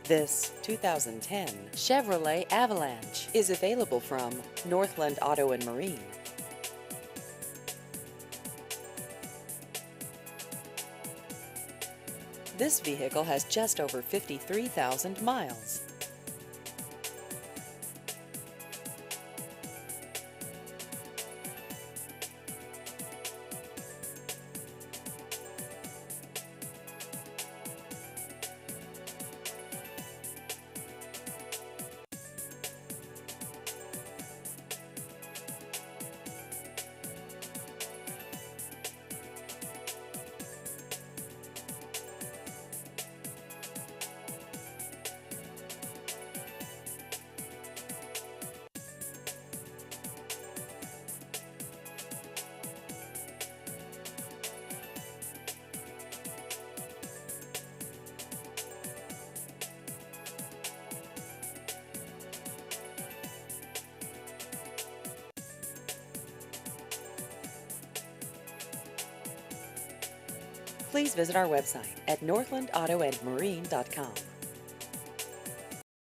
This 2010 Chevrolet Avalanche is available from Northland Auto and Marine. This vehicle has just over 53,000 miles. Please visit our website at northlandautoandmarine.com.